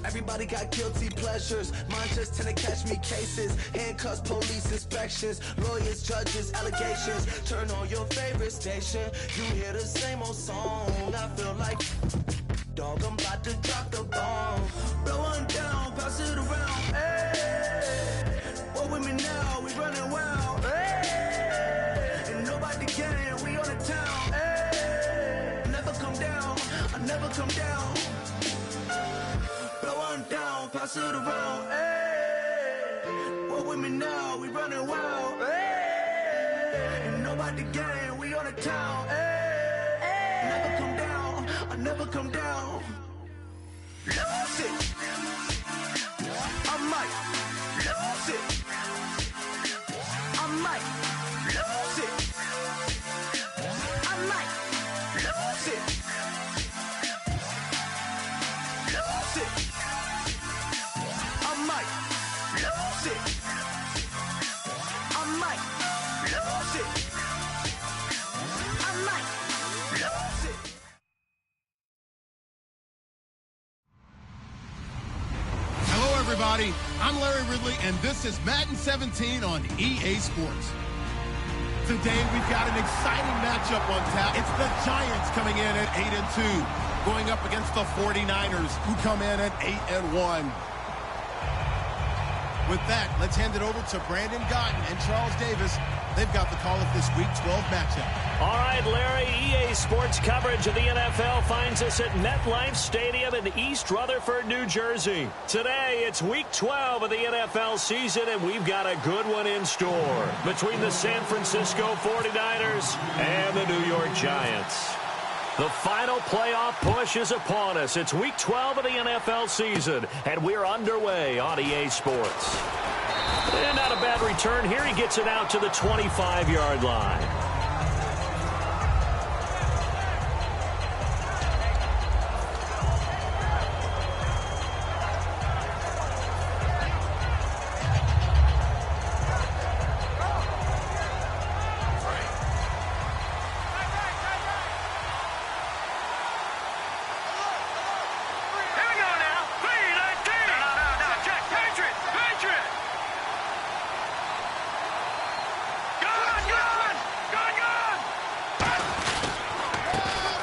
Everybody got guilty pleasures, mine just tend to catch me cases. Handcuffs, police inspections, lawyers, judges, allegations. Turn on your favorite station, you hear the same old song. I feel like, dog, I'm about to drop the bomb. Blow one down, pass it around, hey. What with me now, we running wild, hey. And nobody can, we on the town, hey. Never come down, I never come down. Down, pass it around, hey. What with me now, we running wild, hey. And nobody gang, we on the town, hey. Never come down, I never come down. Lose it, I might lose it, I might lose it, I might lose it, lose it. I might lose it. I might lose it. I might lose it. Hello, everybody. I'm Larry Ridley, and this is Madden 17 on EA Sports. Today, we've got an exciting matchup on tap. It's the Giants coming in at 8-2, going up against the 49ers, who come in at 8-1. With that, let's hand it over to Brandon Gotten and Charles Davis. They've got the call of this Week 12 matchup. All right, Larry, EA Sports coverage of the NFL finds us at MetLife Stadium in East Rutherford, New Jersey. Today, it's Week 12 of the NFL season, and we've got a good one in store between the San Francisco 49ers and the New York Giants. The final playoff push is upon us. It's Week 12 of the NFL season, and we're underway on EA Sports. And not a bad return here. He gets it out to the 25-yard line.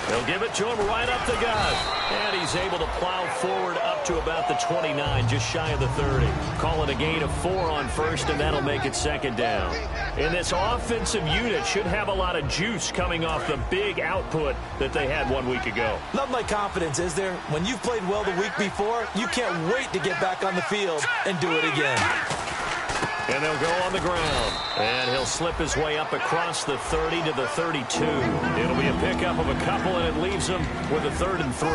They'll give it to him right up the gut. And he's able to plow forward up to about the 29, just shy of the 30. Call it a gain of 4 on first, and that'll make it second down. And this offensive unit should have a lot of juice coming off the big output that they had 1 week ago. Nothing like confidence, is there? When you've played well the week before, you can't wait to get back on the field and do it again. And they'll go on the ground. And he'll slip his way up across the 30 to the 32. It'll be a pickup of a couple, and it leaves them with a 3rd and 3.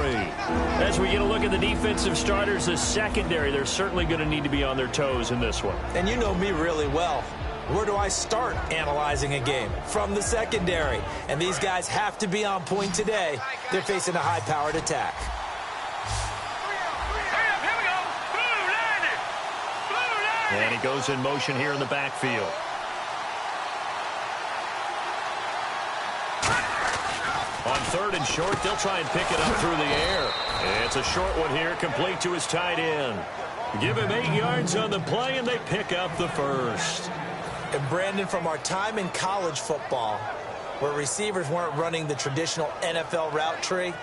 As we get a look at the defensive starters, the secondary, they're certainly going to need to be on their toes in this one. And you know me really well. Where do I start analyzing a game? From the secondary. And these guys have to be on point today. They're facing a high-powered attack. And he goes in motion here in the backfield. On 3rd and short, they'll try and pick it up through the air. And it's a short one here, complete to his tight end. Give him 8 yards on the play, and they pick up the first. And Brandon, from our time in college football, where receivers weren't running the traditional NFL route tree,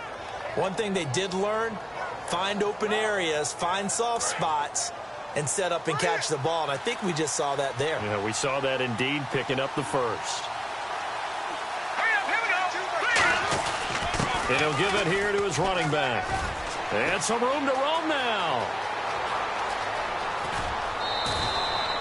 one thing they did learn, find open areas, find soft spots, and set up and catch the ball. And I think we just saw that there. Yeah, we saw that indeed, picking up the first. And he'll give it here to his running back. And some room to roam now.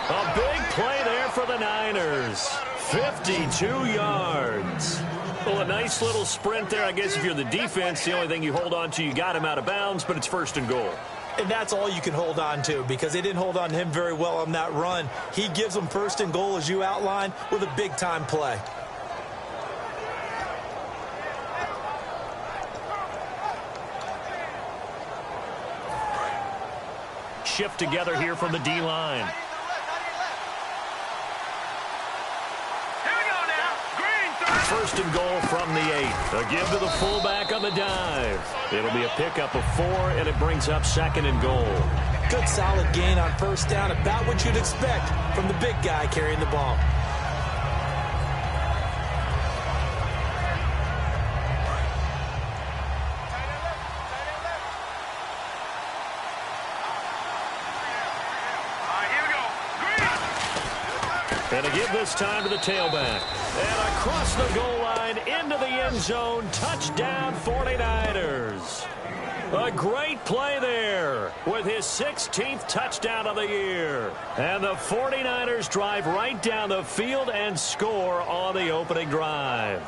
A big play there for the Niners. 52 yards. Well, a nice little sprint there. I guess if you're the defense, the only thing you hold on to, you got him out of bounds, but it's 1st and goal. And that's all you can hold on to, because they didn't hold on to him very well on that run. He gives them 1st and goal, as you outlined, with a big-time play. Shift together here from the D-line. first and goal from the 8. A give to the fullback on the dive. It'll be a pickup of 4, and it brings up second and goal. Good solid gain on first down, about what you'd expect from the big guy carrying the ball. And a give this time to the tailback. And across the goal line into the end zone. Touchdown 49ers. A great play there with his 16th touchdown of the year. And the 49ers drive right down the field and score on the opening drive.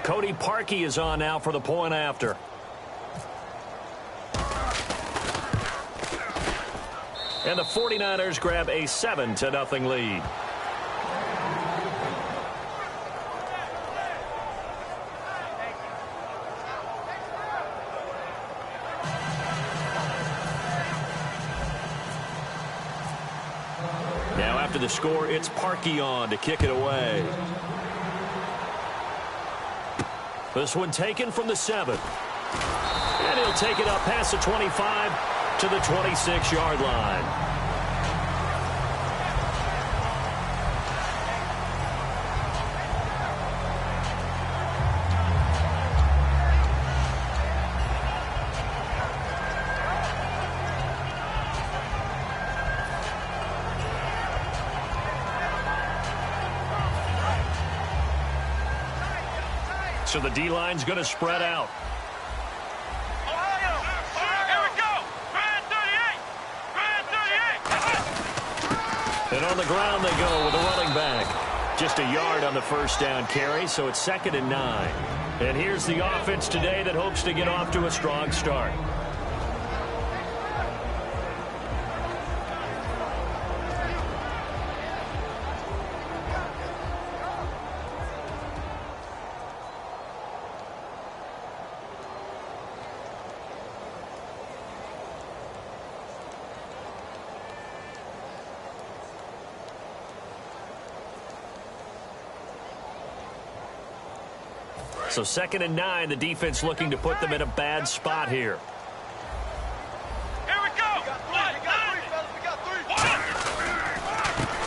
Cody Parkey is on now for the point after. And the 49ers grab a 7-0 lead. Now after the score, it's Parkey on to kick it away. This one taken from the 7. And he'll take it up past the 25 to the 26-yard line. So the D-line's going to spread out. And on the ground they go with a running back. Just a yard on the first down carry, so it's 2nd and 9. And here's the offense today that hopes to get off to a strong start. So 2nd and 9, the defense looking to put them in a bad spot here. Here we go. We got three.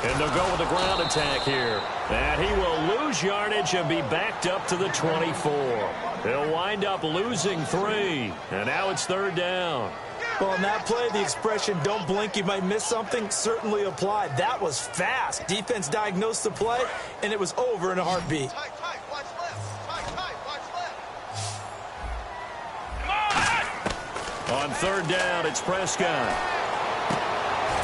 And they'll go with the ground attack here. And he will lose yardage and be backed up to the 24. He'll wind up losing 3. And now it's 3rd down. Well, on that play, the expression, don't blink, you might miss something, certainly applied. That was fast. Defense diagnosed the play, and it was over in a heartbeat. On 3rd down, it's Prescott.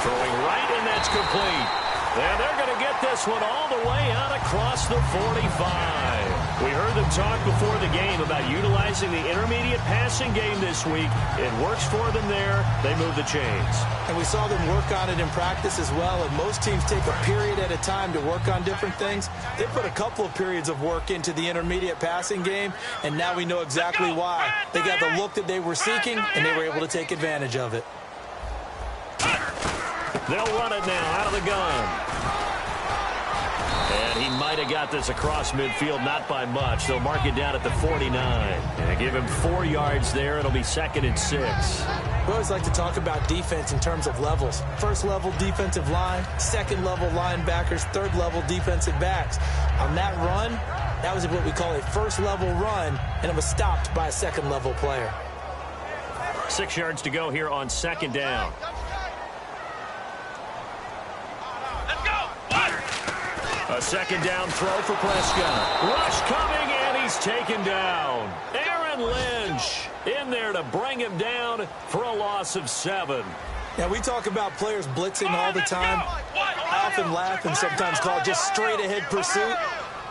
Throwing right, and that's complete. And they're going to get this one all the way out across the 45. We heard them talk before the game about utilizing the intermediate passing game this week. It works for them there. They move the chains. And we saw them work on it in practice as well. And most teams take a period at a time to work on different things. They put a couple of periods of work into the intermediate passing game, and now we know exactly why. They got the look that they were seeking, and they were able to take advantage of it. They'll run it now out of the gun. And he might have got this across midfield, not by much. They'll mark it down at the 49. And give him 4 yards there. It'll be 2nd and 6. We always like to talk about defense in terms of levels. First level defensive line, second level linebackers, third level defensive backs. On that run, that was what we call a first level run, and it was stopped by a second level player. 6 yards to go here on 2nd down. A 2nd down throw for Prescott. Rush coming, and he's taken down. Aaron Lynch in there to bring him down for a loss of 7. Yeah, we talk about players blitzing all the time. I often laugh and sometimes call it just straight-ahead pursuit.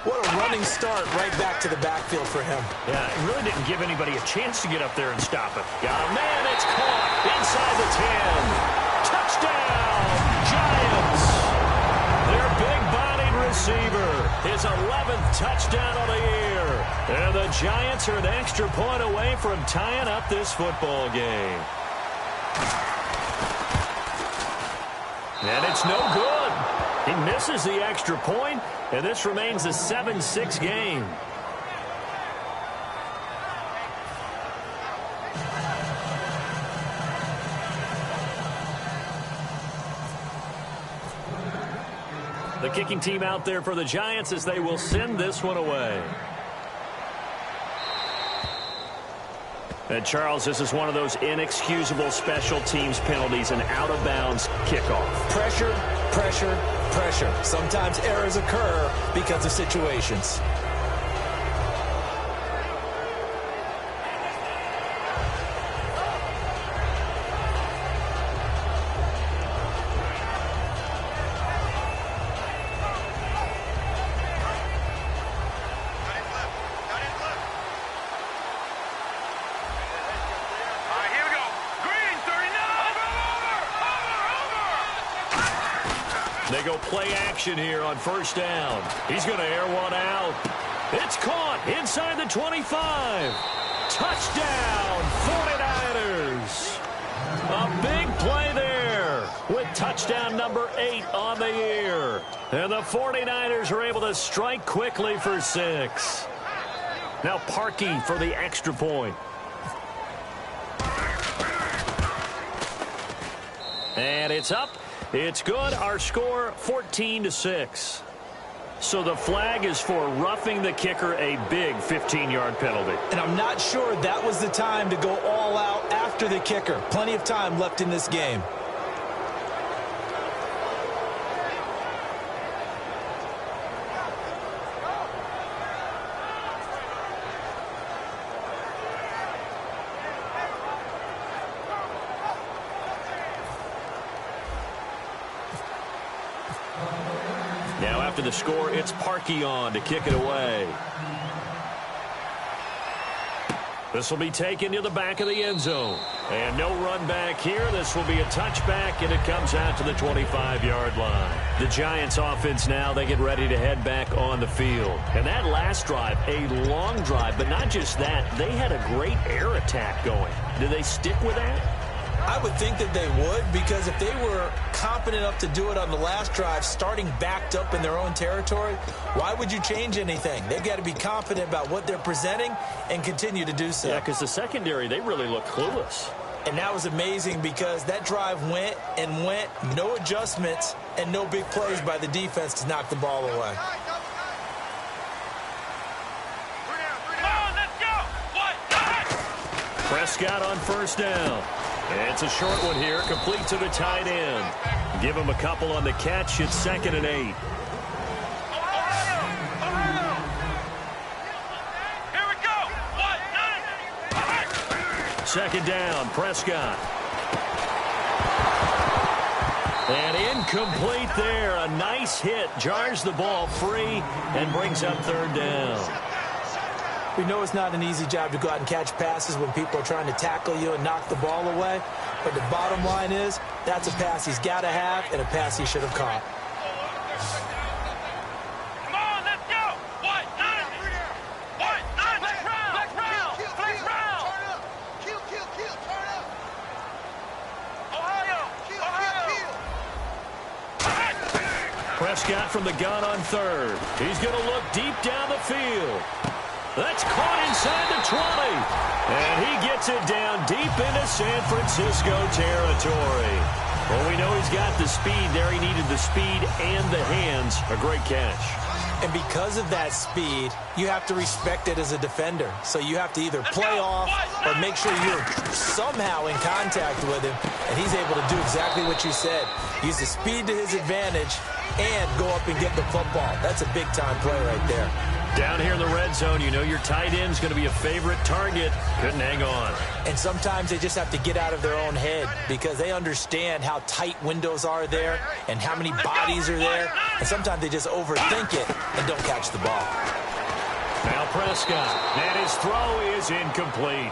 What a running start right back to the backfield for him. Yeah, it really didn't give anybody a chance to get up there and stop it. Got a man, it's caught inside the 10. Touchdown, Giants. Their big-bodied receiver, his 11th touchdown of the year. And the Giants are an extra point away from tying up this football game. And it's no good. He misses the extra point, and this remains a 7-6 game. The kicking team out there for the Giants as they will send this one away. And Charles, this is one of those inexcusable special teams penalties, an out-of-bounds kickoff. Pressure, pressure, pressure. Sometimes errors occur because of situations. They go play action here on first down. He's going to air one out. It's caught inside the 25. Touchdown, 49ers. A big play there with touchdown number 8 on the year. And the 49ers are able to strike quickly for 6. Now Parkey for the extra point. And it's up. It's good. Our score, 14-6. So the flag is for roughing the kicker, a big 15-yard penalty. And I'm not sure that was the time to go all out after the kicker. Plenty of time left in this game. Now after the score, it's Parkey on to kick it away. This will be taken to the back of the end zone. And no run back here. This will be a touchback, and it comes out to the 25-yard line. The Giants offense now, they get ready to head back on the field. And that last drive, a long drive, but not just that. They had a great air attack going. Do they stick with that? I would think that they would, because if they were competent enough to do it on the last drive, starting backed up in their own territory, why would you change anything? They've got to be confident about what they're presenting and continue to do so. Yeah, because the secondary, they really look clueless. And that was amazing because that drive went and went, no adjustments and no big plays by the defense to knock the ball away. Prescott on first down. It's a short one here, complete to the tight end. Give him a couple on the catch. It's 2nd and 8. Here we go. 2nd down, Prescott. And incomplete there. A nice hit. Jars the ball free and brings up 3rd down. We know it's not an easy job to go out and catch passes when people are trying to tackle you and knock the ball away. But the bottom line is, that's a pass he's got to have and a pass he should have caught. Come on, let's go. What? Let's round. Turn up. Kill. Turn up. Ohio. Prescott from the gun on 3rd. He's going to look deep down the field. That's caught inside the 20. And he gets it down deep into San Francisco territory. Well, we know he's got the speed there. He needed the speed and the hands. A great catch. And because of that speed, you have to respect it as a defender. So you have to either play off or make sure you're somehow in contact with him. And he's able to do exactly what you said. Use the speed to his advantage and go up and get the football. That's a big-time play right there. Down here in the red zone, you know your tight end's going to be a favorite target. Couldn't hang on. And sometimes they just have to get out of their own head because they understand how tight windows are there and how many bodies are there. And sometimes they just overthink it and don't catch the ball. Now Prescott, and his throw is incomplete.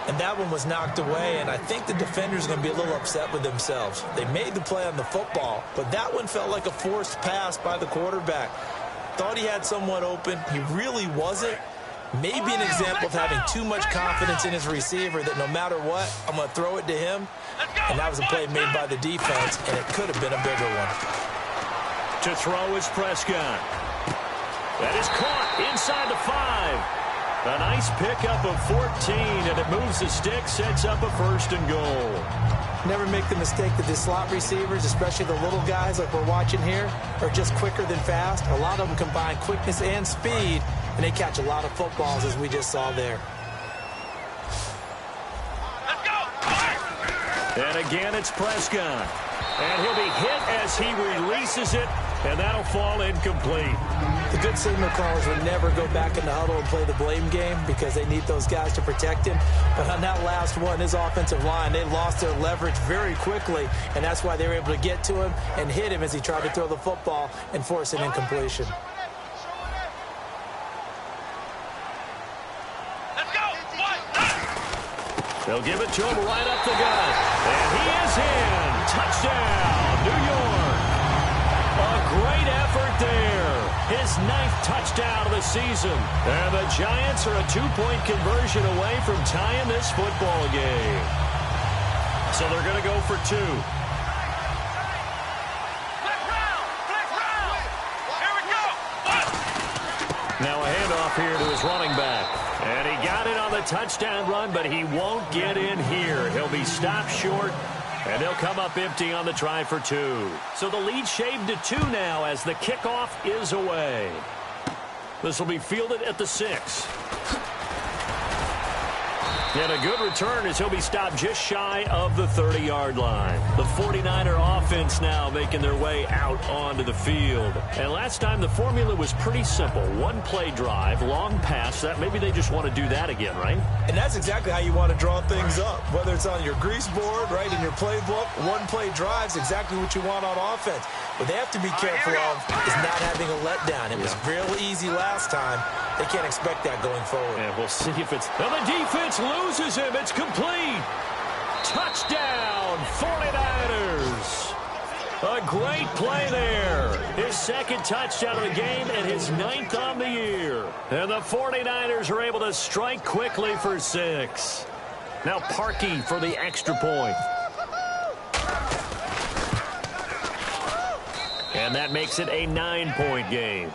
And that one was knocked away, and I think the defender's going to be a little upset with themselves. They made the play on the football, but that one felt like a forced pass by the quarterback. Thought he had someone open. He really wasn't. Maybe an example of having too much confidence in his receiver that no matter what, I'm going to throw it to him. And that was a play made by the defense, and it could have been a bigger one. To throw is Prescott. That is caught inside the 5. A nice pickup of 14, and it moves the stick, sets up a 1st and goal. Never make the mistake that the slot receivers, especially the little guys like we're watching here, are just quicker than fast. A lot of them combine quickness and speed, and they catch a lot of footballs, as we just saw there. Let's go! And again, it's Prescott. And he'll be hit as he releases it, and that'll fall incomplete. The good signal callers would never go back in the huddle and play the blame game because they need those guys to protect him. But on that last one, his offensive line, they lost their leverage very quickly, and that's why they were able to get to him and hit him as he tried to throw the football and force an incompletion. Let's go! They'll give it to him right up the gut. And he is in. Touchdown, New York. A great effort there. His 9th touchdown of the season. And the Giants are a 2-point conversion away from tying this football game. So they're going to go for 2. Flick round! Here we go! Now a handoff here to his running back. And he got it on the touchdown run, but he won't get in here. He'll be stopped short, and they'll come up empty on the try for 2. So the lead shaved to 2 now as the kickoff is away. This will be fielded at the 6. And a good return as he'll be stopped just shy of the 30-yard line. The 49er offense now making their way out onto the field. And last time the formula was pretty simple. 1-play drive, long pass. That maybe they just want to do that again, right? And that's exactly how you want to draw things up. Whether it's on your grease board, right, in your playbook, 1-play drive's exactly what you want on offense. What they have to be careful of is not having a letdown. It was real easy last time. They can't expect that going forward. And we'll see if it's... Well, the defense loses him. It's complete. Touchdown, 49ers. A great play there. His 2nd touchdown of the game and his 9th on the year. And the 49ers are able to strike quickly for 6. Now Parkey for the extra point. And that makes it a 9-point game.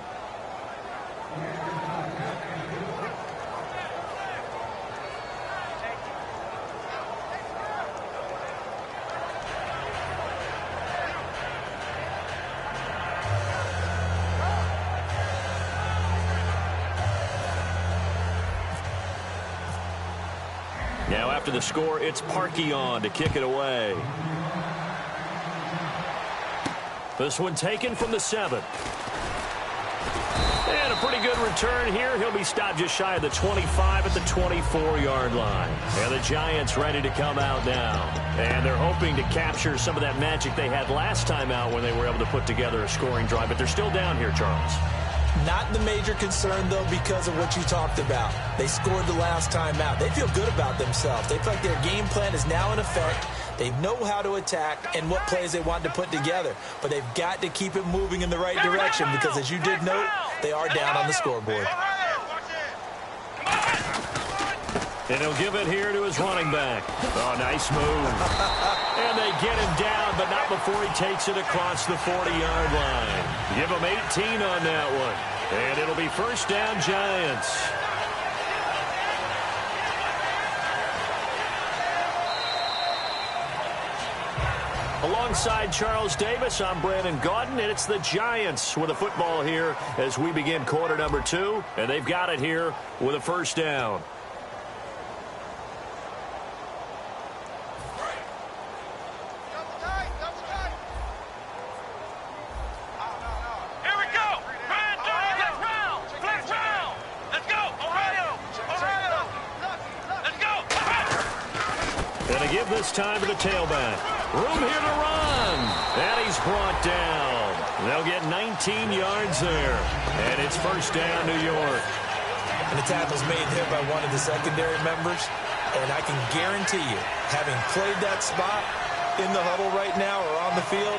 Now after the score, it's Parkey on to kick it away. This one taken from the 7. And a pretty good return here. He'll be stopped just shy of the 25 at the 24-yard line. And the Giants ready to come out now. And they're hoping to capture some of that magic they had last time out when they were able to put together a scoring drive. But they're still down here, Charles. Not the major concern, though, because of what you talked about. They scored the last time out. They feel good about themselves. They feel like their game plan is now in effect. They know how to attack and what plays they want to put together. But they've got to keep it moving in the right direction because, as you did note, they are down on the scoreboard. And he'll give it here to his running back. Oh, nice move. And they get him down, but not before he takes it across the 40-yard line. Give him 18 on that one. And it'll be 1st down, Giants. Alongside Charles Davis, I'm Brandon Gaudin, and it's the Giants with a football here as we begin quarter number 2. And they've got it here with a 1st down. Give this time to the tailback. Room here to run. And he's brought down. They'll get 19 yards there. And it's 1st down, New York. And the tackle's made there by one of the secondary members. And I can guarantee you, having played that spot in the huddle right now or on the field,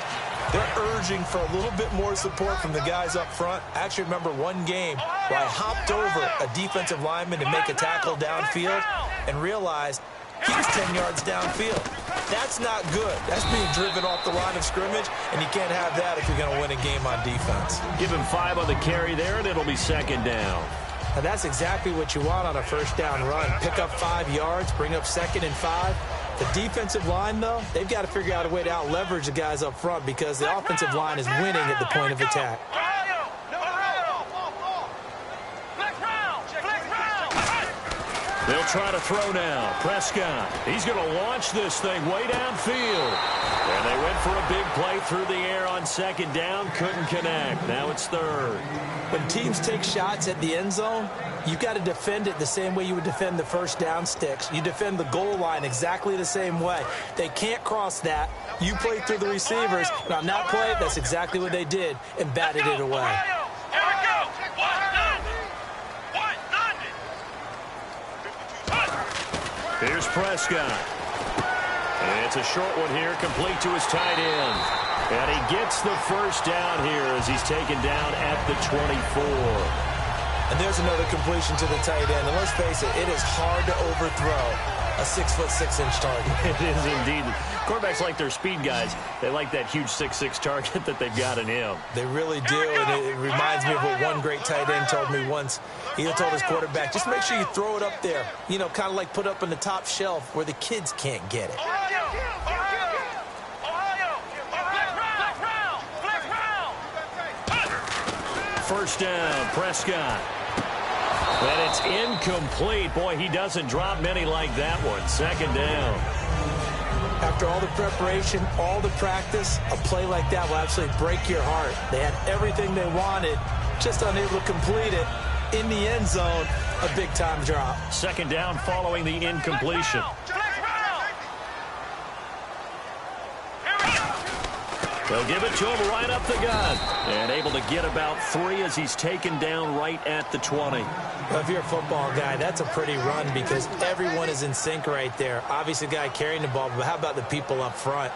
They're urging for a little bit more support from the guys up front. I actually remember one game where I hopped over a defensive lineman to make a tackle downfield and realized he was 10 yards downfield. That's not good. That's being driven off the line of scrimmage, and you can't have that if you're going to win a game on defense. Give him 5 on the carry there, and it'll be second down. And that's exactly what you want on a first down run. Pick up 5 yards, bring up 2nd and 5. The defensive line, though, they've got to figure out a way to out-leverage the guys up front because the offensive line is winning at the point of attack. They'll try to throw now. Prescott, he's going to launch this thing way downfield. And they went for a big play through the air on second down. Couldn't connect. Now it's third. When teams take shots at the end zone, you've got to defend it the same way you would defend the first down sticks. You defend the goal line exactly the same way. They can't cross that. You play through the receivers. And on that play, that's exactly what they did and batted it away. Here's Prescott. And it's a short one here, complete to his tight end. And he gets the first down here as he's taken down at the 24. And there's another completion to the tight end. And let's face it, it is hard to overthrow a 6'6" target. It is indeed. Quarterbacks like their speed guys. They like that huge 6'6" target that they've got in him. They really do, and it reminds me of what one great tight end told me once. He told his quarterback, just make sure you throw it up there. You know, kind of like put up on the top shelf where the kids can't get it. First down, Prescott. And it's incomplete. Boy, he doesn't drop many like that one. Second down. After all the preparation, all the practice, a play like that will absolutely break your heart. They had everything they wanted, just unable to complete it. In the end zone, a big-time drop. Second down following the incompletion. They'll give it to him right up the gut. And able to get about 3 as he's taken down right at the 20. Well, if you're a football guy, that's a pretty run because everyone is in sync right there. Obviously, the guy carrying the ball, but how about the people up front?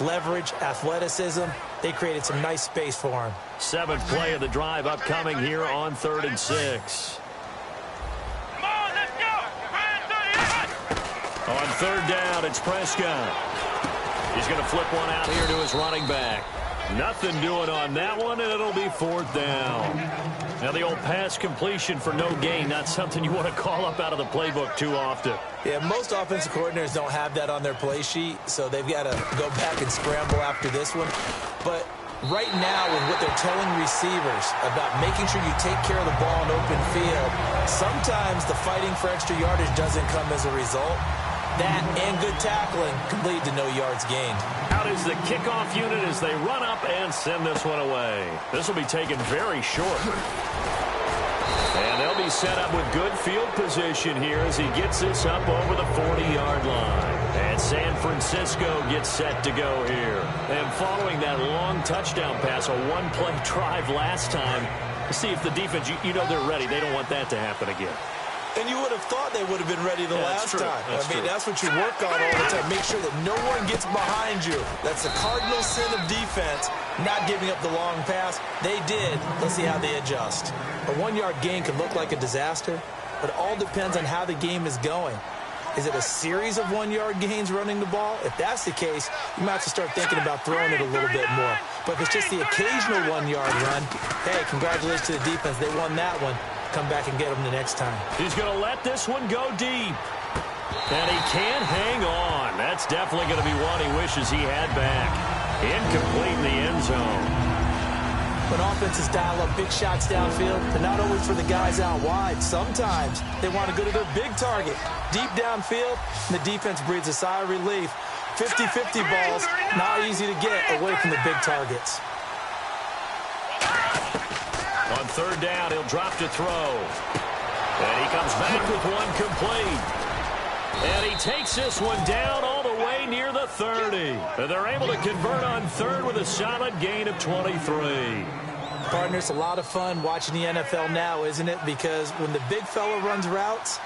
Leverage, athleticism, they created some nice space for him. 7th play of the drive upcoming here on 3rd and 6. On 3rd down, it's Prescott. He's going to flip one out here to his running back. Nothing doing on that one, and it'll be 4th down. Now, the old pass completion for no gain, not something you want to call up out of the playbook too often. Yeah, most offensive coordinators don't have that on their play sheet, so they've got to go back and scramble after this one. But right now, with what they're telling receivers about making sure you take care of the ball in open field, sometimes the fighting for extra yardage doesn't come as a result. That and good tackling can lead to no yards gained. Out is the kickoff unit as they run up and send this one away. This will be taken very short. And they'll be set up with good field position here as he gets this up over the 40-yard line. And San Francisco gets set to go here. And following that long touchdown pass, a one-play drive last time, see if the defense, you know they're ready. They don't want that to happen again. And you would have thought they would have been ready the last time. That's what you work on all the time. Make sure that no one gets behind you. That's the cardinal sin of defense, not giving up the long pass. They did. Let's see how they adjust. A 1-yard gain can look like a disaster, but it all depends on how the game is going. Is it a series of 1-yard gains running the ball? If that's the case, you might have to start thinking about throwing it a little bit more. But if it's just the occasional 1-yard run, hey, congratulations to the defense. They won that one. Come back and get them the next time. He's going to let this one go deep. And he can't hang on. That's definitely going to be one he wishes he had back. Incomplete in the end zone. When offenses dial up big shots downfield, they're not always for the guys out wide. Sometimes they want to go to their big target. Deep downfield, and the defense breathes a sigh of relief. 50-50 balls, not easy to get away from the big targets. On 3rd down, he'll drop to throw. And he comes back with one complete. And he takes this one down all the way near the 30. And they're able to convert on 3rd with a solid gain of 23. Partner, it's a lot of fun watching the NFL now, isn't it? Because when the big fella runs routes,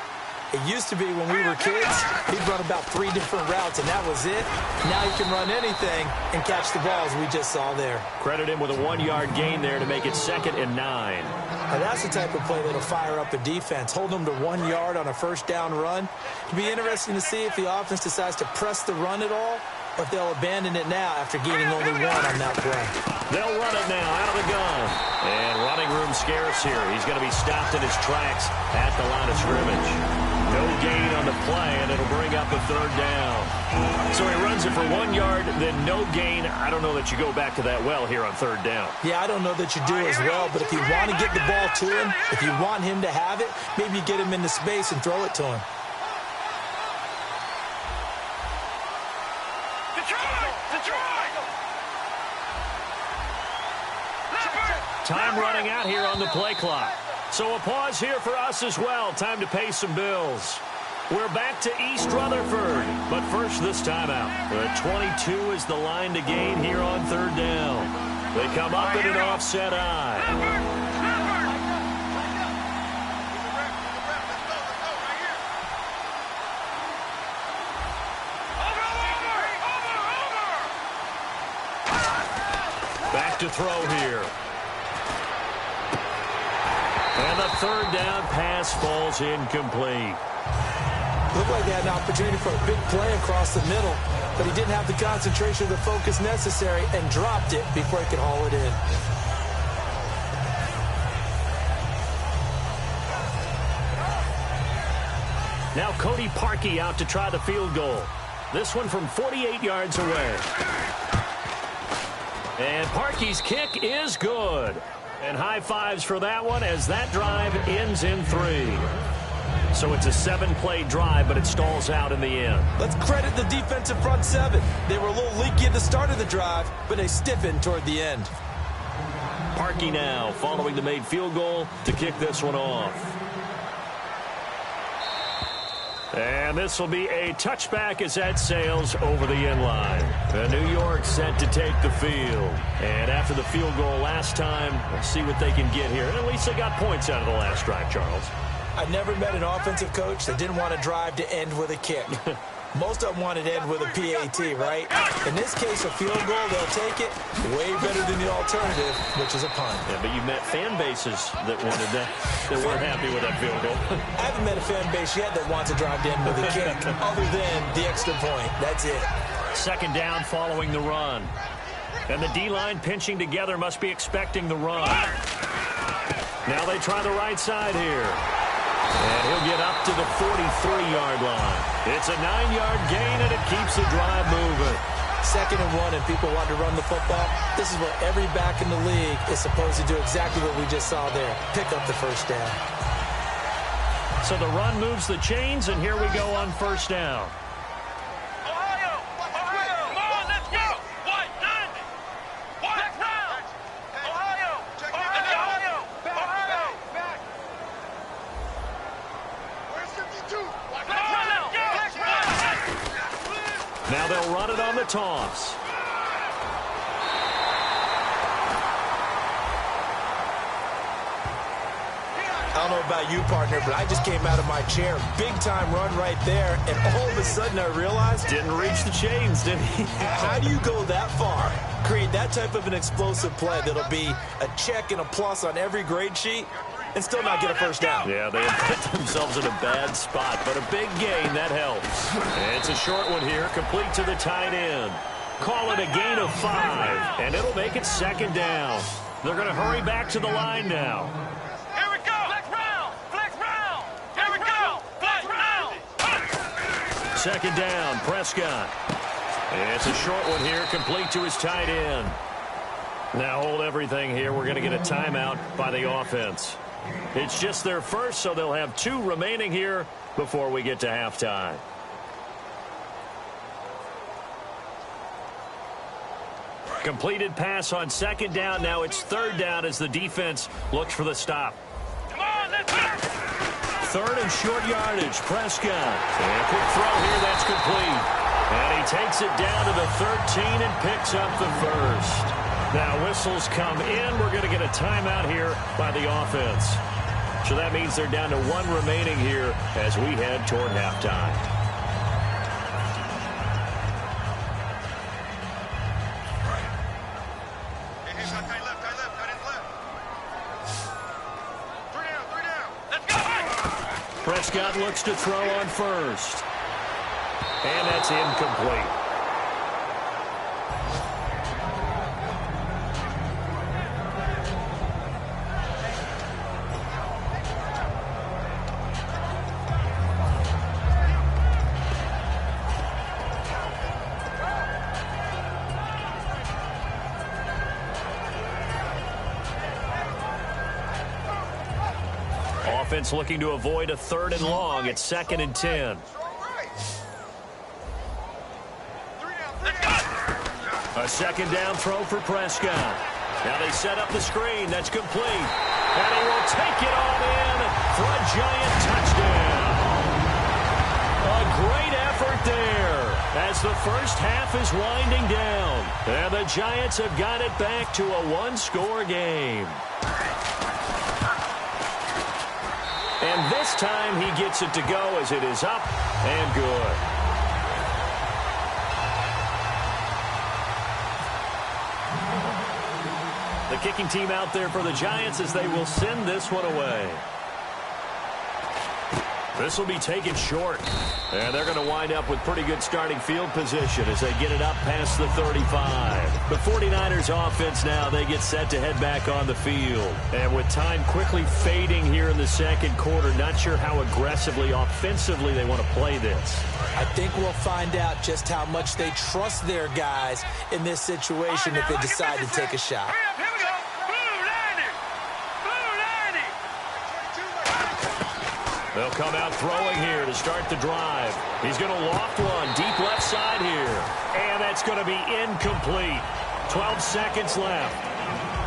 It used to be when we were kids, he'd run about 3 different routes, and that was it. Now he can run anything and catch the balls we just saw there. Credit him with a 1-yard gain there to make it 2nd and 9. Now that's the type of play that'll fire up a defense. Hold them to 1 yard on a first down run. It'll be interesting to see if the offense decides to press the run at all, or if they'll abandon it now after gaining only 1 on that play. They'll run it now out of the gun. And running room scarce here. He's going to be stopped in his tracks at the line of scrimmage. No gain on the play, and it'll bring up a 3rd down. So he runs it for 1 yard, then no gain. I don't know that you go back to that well here on 3rd down. Yeah, I don't know that you do as well, but if you want to get the ball to him, if you want him to have it, maybe you get him into space and throw it to him. Time running out here on the play clock. So a pause here for us as well. Time to pay some bills. We're back to East Rutherford. But first, this timeout. The 22 is the line to gain here on 3rd down. They come up in an offset eye. Back to throw here. And the 3rd down pass falls incomplete. Looked like they had an opportunity for a big play across the middle, but he didn't have the concentration or the focus necessary and dropped it before he could haul it in. Now Cody Parkey out to try the field goal. This one from 48 yards away. And Parkey's kick is good. And high fives for that one as that drive ends in 3. So it's a 7-play drive, but it stalls out in the end. Let's credit the defensive front 7. They were a little leaky at the start of the drive, but they stiffened toward the end. Parkey now following the made field goal to kick this one off. And this will be a touchback as that sails over the end line. New York set to take the field. And after the field goal last time, we'll see what they can get here. And at least they got points out of the last drive, Charles. I never met an offensive coach that didn't want to drive to end with a kick. Most of them wanted to end with a PAT, right? In this case, a field goal, they'll take it way better than the alternative, which is a punt. Yeah, but you met fan bases that wanted that, that weren't happy with that field goal. I haven't met a fan base yet that wants to drive to end with a kick, other than the extra point. That's it. 2nd down following the run. And the D-line pinching together must be expecting the run. Now they try the right side here. And he'll get up to the 43-yard line. It's a 9-yard gain, and it keeps the drive moving. 2nd and 1, and people want to run the football. This is what every back in the league is supposed to do, exactly what we just saw there. Pick up the 1st down. So the run moves the chains, and here we go on 1st down. Now they'll run it on the toss. I don't know about you, partner, but I just came out of my chair. Big-time run right there, and all of a sudden I realized... Didn't reach the chains, did he? How do you go that far? Create that type of an explosive play that'll be a check and a plus on every grade sheet and still not get a 1st down. Yeah, they have put themselves in a bad spot, but a big gain, that helps. And it's a short one here, complete to the tight end. Call it a gain of 5, and it'll make it 2nd down. They're going to hurry back to the line now. Here we go! Flex round! Flex round! Here we go! Flex round! 2nd down, Prescott. It's a short one here, complete to his tight end. Now hold everything here. We're going to get a timeout by the offense. It's just their first, so they'll have 2 remaining here before we get to halftime. Completed pass on 2nd down. Now it's 3rd down as the defense looks for the stop. Come on, let's go! 3rd and short yardage. Prescott. And a quick throw here. That's complete. And he takes it down to the 13 and picks up the 1st. Now whistles come in. We're going to get a timeout here by the offense. So that means they're down to 1 remaining here as we head toward halftime. Prescott looks to throw on first. And that's incomplete. Offense looking to avoid a 3rd and long. It's 2nd and 10. A 2nd down throw for Prescott. Now they set up the screen. That's complete. And he will take it on in for a giant touchdown. A great effort there as the first half is winding down. And the Giants have got it back to a 1-score game. And this time he gets it to go as it is up and good. The kicking team out there for the Giants as they will send this one away. This will be taken short. And they're going to wind up with pretty good starting field position as they get it up past the 35. The 49ers offense now, they get set to head back on the field. And with time quickly fading here in the 2nd quarter, not sure how aggressively, offensively they want to play this. I think we'll find out just how much they trust their guys in this situation if they decide to take a shot. They'll come out throwing here to start the drive. He's going to loft one deep left side here. And that's going to be incomplete. 12 seconds left.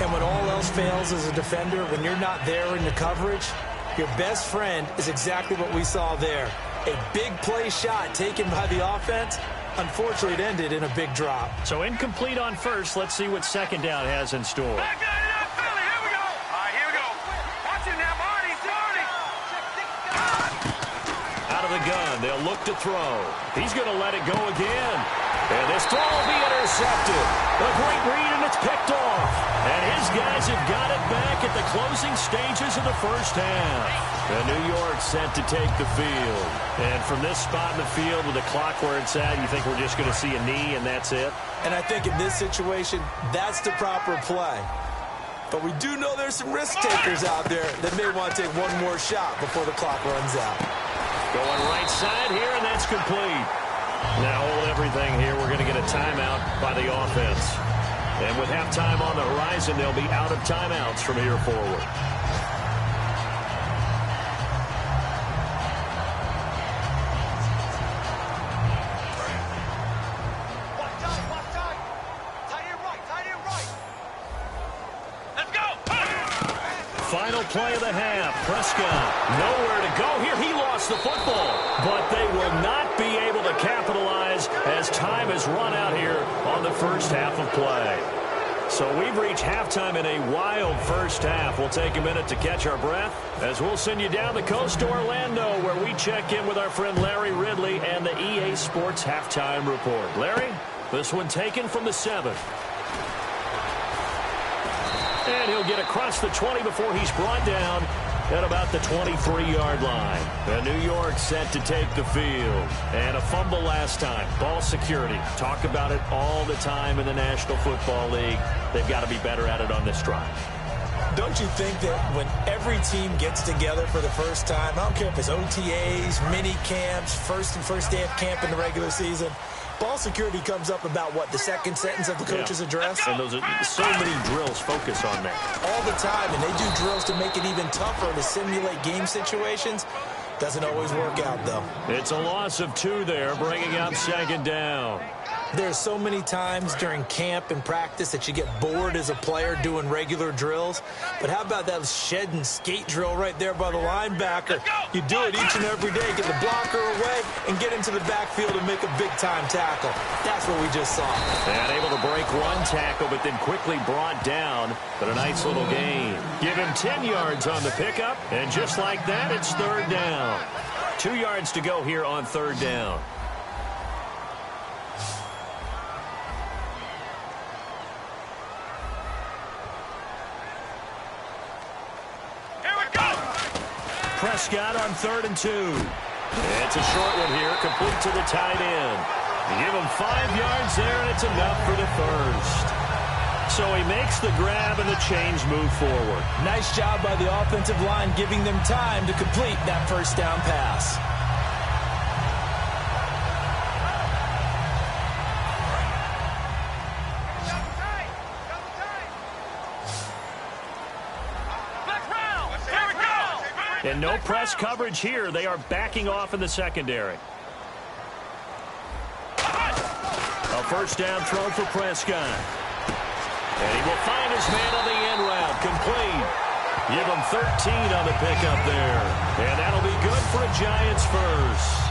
And when all else fails as a defender, when you're not there in the coverage, your best friend is exactly what we saw there. A big play shot taken by the offense. Unfortunately, it ended in a big drop. So incomplete on first. Let's see what 2nd down has in store. The gun. They'll look to throw. He's going to let it go again. And this throw will be intercepted. A great read, and it's picked off. And his guys have got it back at the closing stages of the first half. And New York set to take the field. And from this spot in the field with the clock where it's at, you think we're just going to see a knee and that's it? And I think in this situation, that's the proper play. But we do know there's some risk takers out there that may want to take one more shot before the clock runs out. Going right side here, and that's complete. Now hold everything here. We're going to get a timeout by the offense. And with halftime on the horizon, they'll be out of timeouts from here forward. Final play of the half. Prescott nowhere to go here. He lost the football, but they will not be able to capitalize as time has run out here on the first half of play. So we've reached halftime in a wild first half. We'll take a minute to catch our breath as we'll send you down the coast to Orlando where we check in with our friend Larry Ridley and the EA Sports Halftime Report. Larry, this one taken from the 7th. And he'll get across the 20 before he's brought down at about the 23-yard line. And New York set to take the field. And a fumble last time. Ball security. Talk about it all the time in the National Football League. They've got to be better at it on this drive. Don't you think that when every team gets together for the first time, I don't care if it's OTAs, mini camps, first day of camp in the regular season, ball security comes up about, what, the second sentence of the coach's address? And those are so many drills focus on that. All the time, and they do drills to make it even tougher to simulate game situations. Doesn't always work out, though. It's a loss of 2 there, bringing up 2nd down. There's so many times during camp and practice that you get bored as a player doing regular drills. But how about that shed and skate drill right there by the linebacker? You do it each and every day. Get the blocker away and get into the backfield and make a big-time tackle. That's what we just saw. And able to break one tackle, but then quickly brought down. But a nice little gain. Give him 10 yards on the pickup, and just like that, it's third down. 2 yards to go here on third down. Prescott on 3rd and 2. It's a short one here, complete to the tight end. You give him 5 yards there, and it's enough for the first. So he makes the grab, and the chains move forward. Nice job by the offensive line, giving them time to complete that first down pass. And no press coverage here. They are backing off in the secondary. A first down throw for Prescott. And he will find his man on the end route. Complete. Give him 13 on the pickup there. And that'll be good for a Giants first.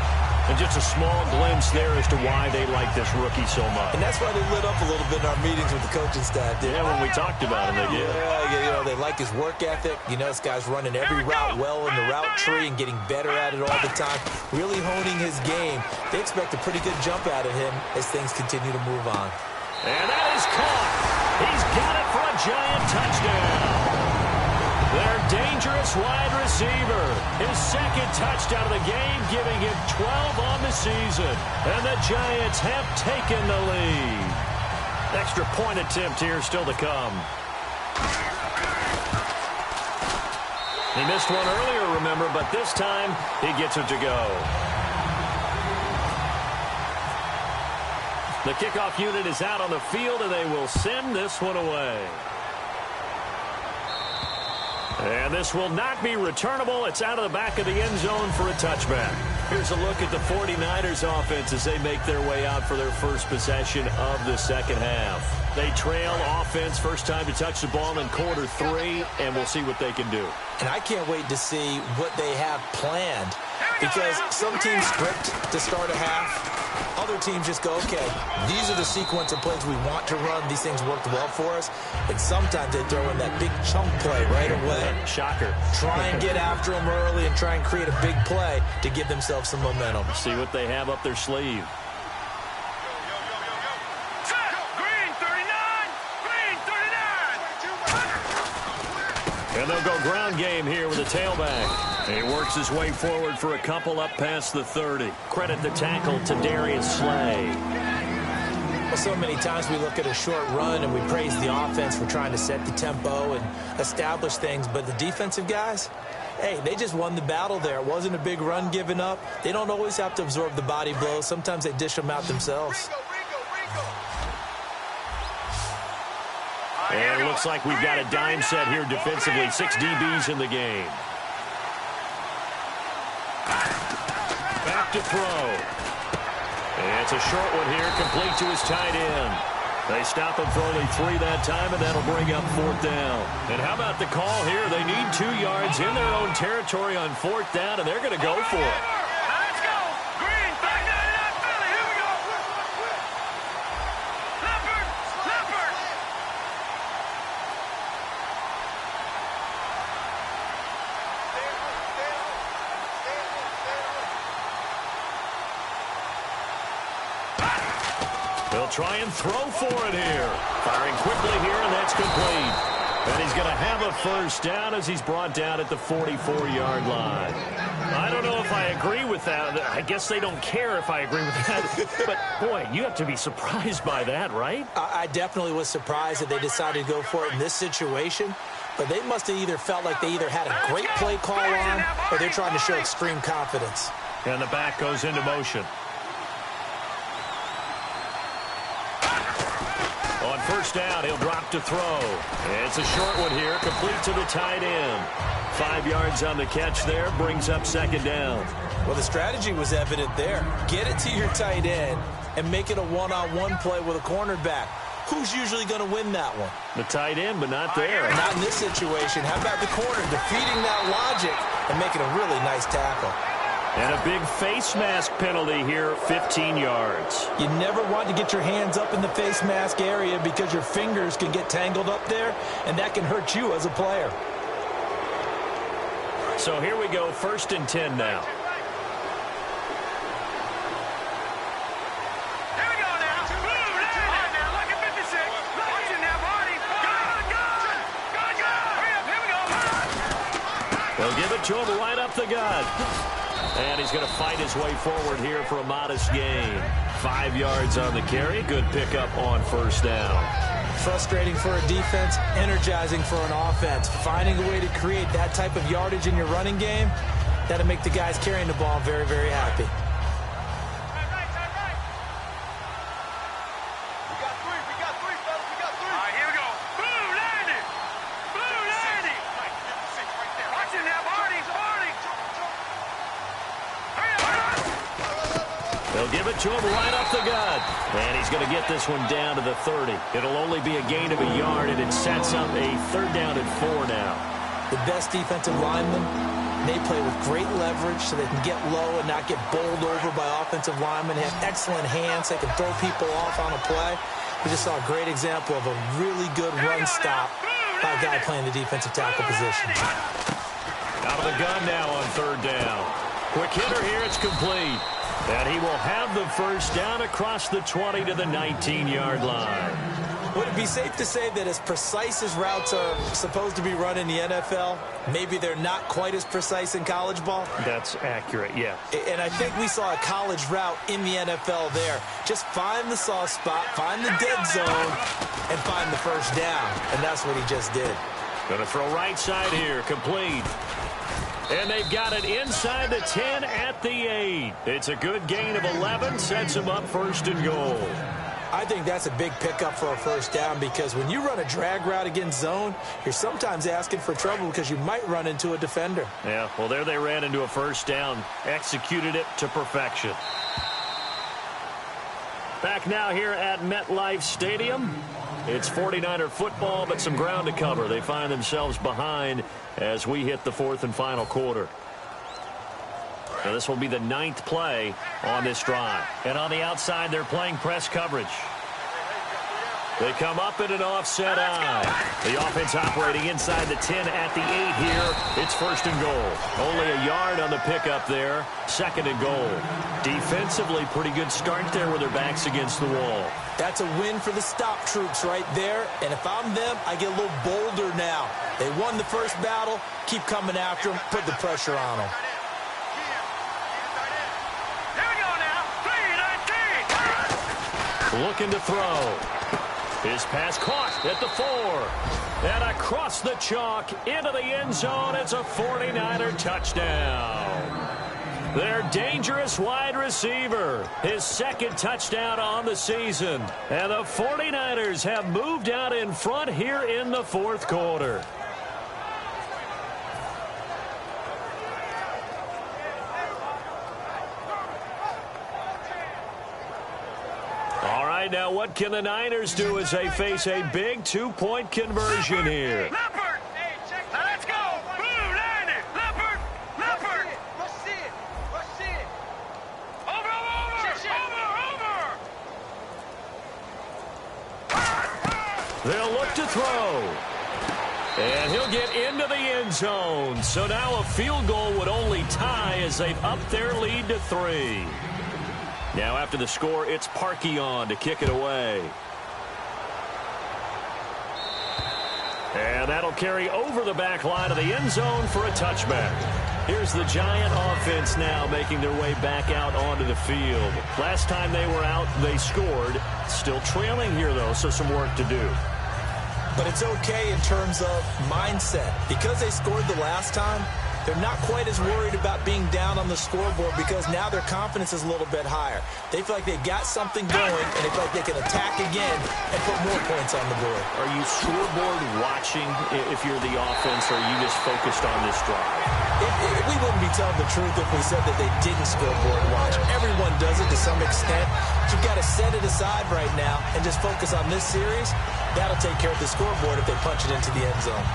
And just a small glimpse there as to why they like this rookie so much. And that's why they lit up a little bit in our meetings with the coaching staff. Yeah, when we talked about him, they did. Yeah, they like his work ethic. You know, this guy's running every route well in the route tree and getting better at it all the time, really honing his game. They expect a pretty good jump out of him as things continue to move on. And that is caught. He's got it for a Giant touchdown. Their dangerous wide receiver. His second touchdown of the game, giving him 12 on the season. And the Giants have taken the lead. Extra point attempt here still to come. He missed one earlier, remember, but this time he gets it to go. The kickoff unit is out on the field, and they will send this one away. And this will not be returnable. It's out of the back of the end zone for a touchback. Here's a look at the 49ers offense as they make their way out for their first possession of the second half. They trail offense, first time to touch the ball in quarter 3, and we'll see what they can do. And I can't wait to see what they have planned, because some teams script to start a half. Other teams just go, okay, these are the sequence of plays we want to run. These things worked well for us. And sometimes they throw in that big chunk play right away. Shocker. Try and get after them early and try and create a big play to give themselves some momentum. See what they have up their sleeve. And they'll go ground game here with a tailback. He works his way forward for a couple up past the 30. Credit the tackle to Darius Slay. Well, so many times we look at a short run and we praise the offense for trying to set the tempo and establish things. But the defensive guys, hey, they just won the battle there. It wasn't a big run given up. They don't always have to absorb the body blows. Sometimes they dish them out themselves. And it looks like we've got a dime set here defensively. 6 DBs in the game. Back to throw. And it's a short one here, complete to his tight end. They stop him for only 3 that time, and that'll bring up 4th down. And how about the call here? They need 2 yards in their own territory on 4th down, and they're going to go for it. Let's go. Green, back down in that Philly. Here we go. Leopard, Leopard. They'll try and throw for it here. Firing quickly here, and that's complete. And he's going to have a first down as he's brought down at the 44-yard line. I don't know if I agree with that. I guess they don't care if I agree with that. But, boy, you have to be surprised by that, right? I definitely was surprised that they decided to go for it in this situation. But they must have either felt like they either had a great play call on or they're trying to show extreme confidence. And the back goes into motion. On first down, he'll drop to throw. It's a short one here, complete to the tight end. 5 yards on the catch there, brings up 2nd down. Well, the strategy was evident there. Get it to your tight end and make it a one-on-one play with a cornerback. Who's usually going to win that one? The tight end, but not there. Not in this situation. How about the corner defeating that logic and making a really nice tackle? And a big face mask penalty here, 15 yards. You never want to get your hands up in the face mask area because your fingers can get tangled up there, and that can hurt you as a player. So here we go, 1st and 10 now. They'll give it to him right up the gut. And he's going to fight his way forward here for a modest gain. 5 yards on the carry. Good pickup on 1st down. Frustrating for a defense, energizing for an offense. Finding a way to create that type of yardage in your running game, that'll make the guys carrying the ball very, very happy. They'll give it to him right up the gut. And he's going to get this one down to the 30. It'll only be a gain of a yard, and it sets up a 3rd down and 4 now. The best defensive linemen, they play with great leverage so they can get low and not get bowled over by offensive linemen. They have excellent hands. They can throw people off on a play. We just saw a great example of a really good run stop by a guy playing the defensive tackle position. Out of the gun now on 3rd down. Quick hitter here, it's complete. And he will have the 1st down across the 20 to the 19-yard line. Would it be safe to say that as precise as routes are supposed to be run in the NFL, maybe they're not quite as precise in college ball? That's accurate, yeah. And I think we saw a college route in the NFL there. Just find the soft spot, find the dead zone, and find the 1st down. And that's what he just did. Going to throw right side here, complete. And they've got it inside the 10 at the 8. It's a good gain of 11, sets them up 1st and goal. I think that's a big pickup for a 1st down because when you run a drag route against zone, you're sometimes asking for trouble because you might run into a defender. Yeah, well, there they ran into a 1st down, executed it to perfection. Back now here at MetLife Stadium. It's 49er football, but some ground to cover. They find themselves behind as we hit the 4th and final quarter. Now this will be the 9th play on this drive. And on the outside, they're playing press coverage. They come up in an offset eye. The offense operating inside the 10 at the 8 here. It's 1st and goal. Only a yard on the pickup there. 2nd and goal. Defensively, pretty good start there with their backs against the wall. That's a win for the stop troops right there. And if I'm them, I get a little bolder now. They won the 1st battle. Keep coming after them. Put the pressure on them. Looking to throw. His pass caught at the 4. And across the chalk into the end zone. It's a 49er touchdown. Their dangerous wide receiver. His 2nd touchdown on the season. And the 49ers have moved out in front here in the 4th quarter. All right, now what can the Niners do as they face a big 2-point conversion here? Leopard! Hey, check. Now let's go! Blue, Niner! Leopard! Leopard! Let's see it! Let's see it! Over! They'll look to throw. And he'll get into the end zone. So now a field goal would only tie as they've upped their lead to 3. Now after the score, it's Parkey on to kick it away. And that'll carry over the back line of the end zone for a touchback. Here's the Giant offense now making their way back out onto the field. Last time they were out, they scored. Still trailing here, though, so some work to do. But it's okay in terms of mindset. Because they scored the last time, they're not quite as worried about being down on the scoreboard because now their confidence is a little bit higher. They feel like they got something going, and they feel like they can attack again and put more points on the board. Are you scoreboard watching if you're the offense, or are you just focused on this drive? We wouldn't be telling the truth if we said that they didn't scoreboard watch. Everyone does it to some extent. But you've got to set it aside right now and just focus on this series. That'll take care of the scoreboard if they punch it into the end zone.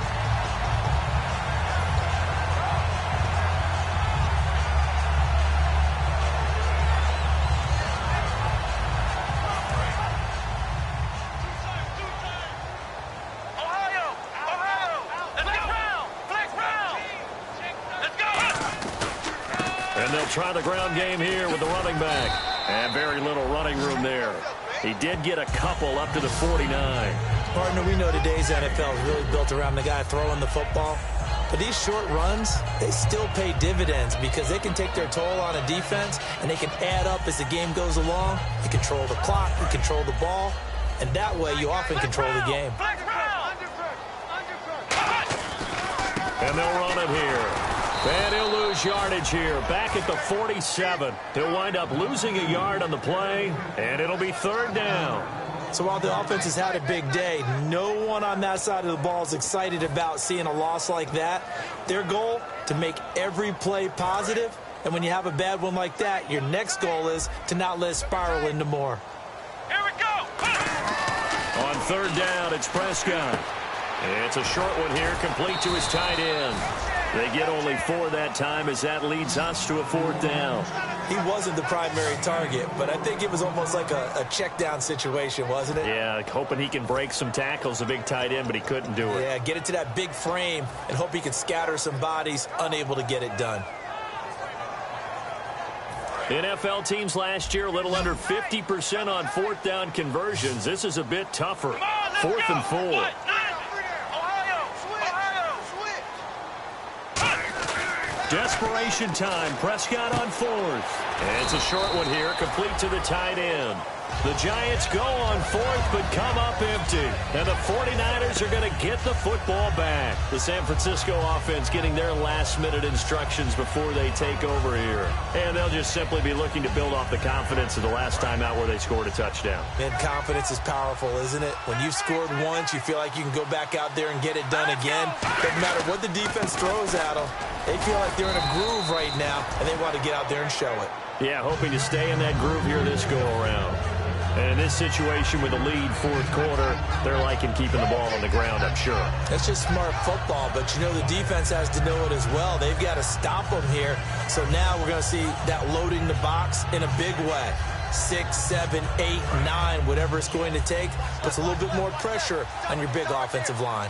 They'll try the ground game here with the running back. And very little running room there. He did get a couple up to the 49. Partner, we know today's NFL is really built around the guy throwing the football. But these short runs, they still pay dividends because they can take their toll on a defense and they can add up as the game goes along. You control the clock, you control the ball, and that way you often control the game. And they'll run it here. And he'll lose yardage here. Back at the 47. He'll wind up losing a yard on the play, and it'll be third down. So while the offense has had a big day, no one on that side of the ball is excited about seeing a loss like that. Their goal, to make every play positive. And when you have a bad one like that, your next goal is to not let it spiral into more. Here we go. On third down, it's Prescott. It's a short one here, complete to his tight end. They get only 4 that time as that leads us to a fourth down. He wasn't the primary target, but I think it was almost like a check down situation, wasn't it? Yeah, hoping he can break some tackles, a big tight end, but he couldn't do it. Yeah, get it to that big frame and hope he could scatter some bodies, unable to get it done. NFL teams last year a little under 50% on fourth down conversions. This is a bit tougher. 4th and 4. Desperation time. Prescott on 4th. And it's a short one here, complete to the tight end. The Giants go on 4th, but come up empty. And the 49ers are going to get the football back. The San Francisco offense getting their last-minute instructions before they take over here. And they'll just simply be looking to build off the confidence of the last time out where they scored a touchdown. Man, confidence is powerful, isn't it? When you've scored once, you feel like you can go back out there and get it done again. Doesn't matter what the defense throws at them. They feel like they're in a groove right now, and they want to get out there and show it. Yeah, hoping to stay in that groove here this go-around. And in this situation with the lead, fourth quarter, they're liking keeping the ball on the ground, I'm sure. That's just smart football, but you know the defense has to know it as well. They've got to stop them here. So now we're going to see that loading the box in a big way. 6, 7, 8, 9, whatever it's going to take, puts a little bit more pressure on your big offensive line.